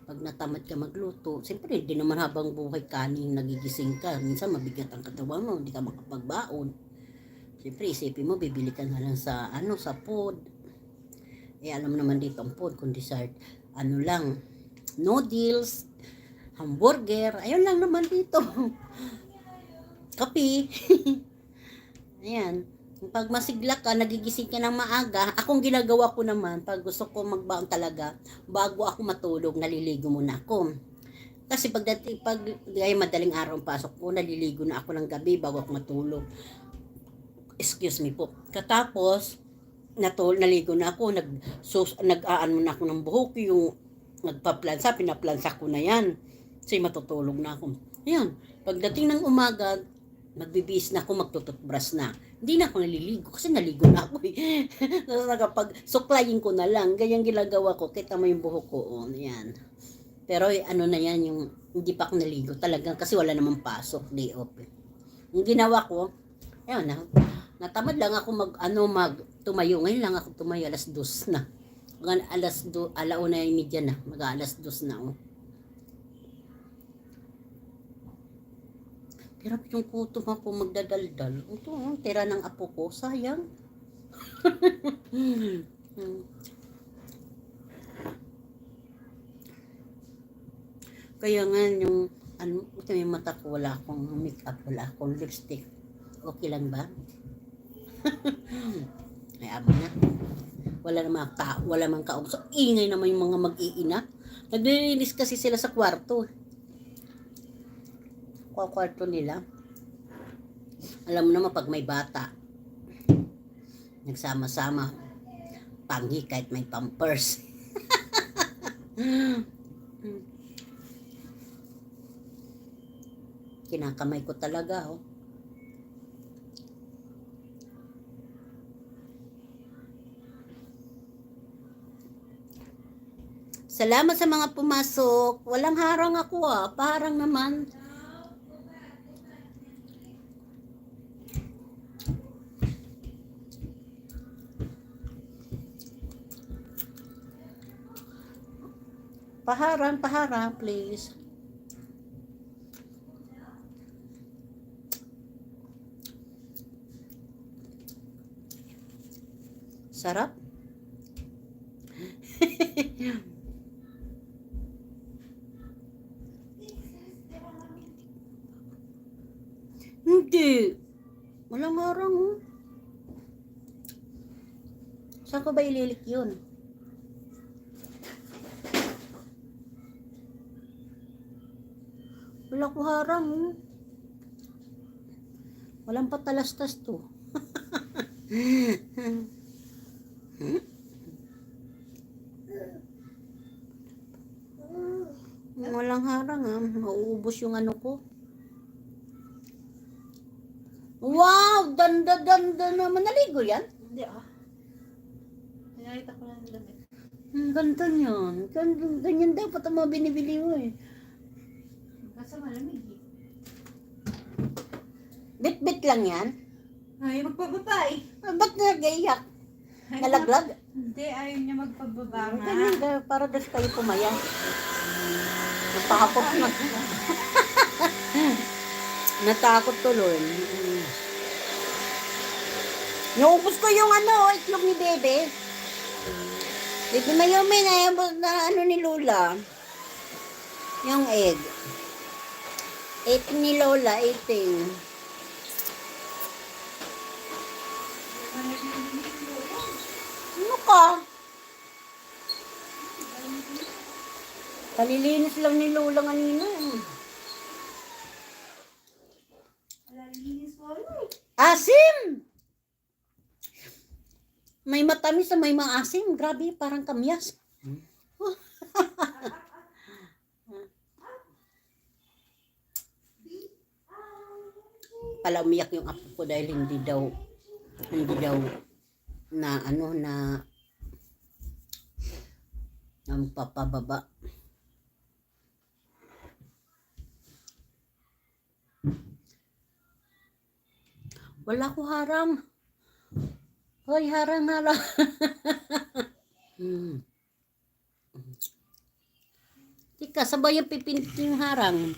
Pag natamad ka magluto, siyempre hindi naman habang buhay kanin nagigising ka. Minsan mabigat ang katawan mo, hindi ka makapagbaon. Siyempre isipin mo, bibili ka na lang sa sa food. Alam naman dito ang food, kung dessert, lang, noodles, hamburger, ayun lang naman dito. Kape. Ayan. Pag masigla ka, nagigising ka ng maaga, akong ginagawa ko naman, pag gusto ko magbaon talaga, bago ako matulog, naliligo muna ako. Kasi pag madaling araw ang pasok ko, naliligo na ako ng gabi bago ako matulog. Excuse me po. Katapos, naligo na ako, nag-aan muna ako ng buhok, yung pinaplansa ko na yan. Kasi matutulog na ako. Ayan, pagdating ng umaga, magbibihis na ako, magtututbrush na. Hindi na ako naliligo kasi naligo na ako eh. Kapag suklayin ko na lang, ganyan ginagawa ko, kita mo yung buhok ko, yan. Pero na yan, yung hindi pa ako naligo talagang kasi wala namang pasok, day off. Yung ginawa ko, ayun na, natamad lang ako tumayo. Ngayon lang ako tumayo, alas 2 na. Alauna yung media na, alas 2 na oh. Hirap yung kutom ako magdadaldal. Ito, tira ng apo ko. Sayang. Kaya nga yung ito yung mata ko, wala akong make-up, wala akong lipstick. Okay lang ba? Ay, amo na. Wala mang kausap. Ingay naman yung mga mag-iina. Naglilinis kasi sila sa kwarto. Kwarto nila. Alam mo naman pag may bata, nagsama-sama, panghi kahit may pampers. Kinakamay ko talaga oh. Salamat sa mga pumasok. Walang harang ako parang naman. Paharang, please. Sarap. Hindi. Walang harang oh. Saan ko ba ililik yun? Wala ko harang oh. Walang patalastas to. Walang harang mauubos yung ko. Wow! Danda naman. Naligo yan? Hindi Pinalita ko lang yung damit. Ganda niyan. Ganyan dapat ang mga binibili mo eh. Kaso malamig eh. Bit-bit lang yan? Ay, magpababa eh. Ba't nag-iyak? Nalaglag? Hindi, ayaw niya magpababa nga. Ganyan, para das kayo pumaya. Natakot na. Natakot tuloy. Naubos ko yung itlog ni Bebe. Bebe Mayumi na ni Lola. Yung egg. Ni Lola, eating. Ano ka? Kalilinis lang ni Lola kanina. Kalilinis ko Asim! May matamis na may maasim. Grabe, parang kamyas. Pala umiyak yung apo ko dahil hindi daw na papababa. Wala ko harang. Hoy, harang. Tika, sabay yung pipinit yung harang.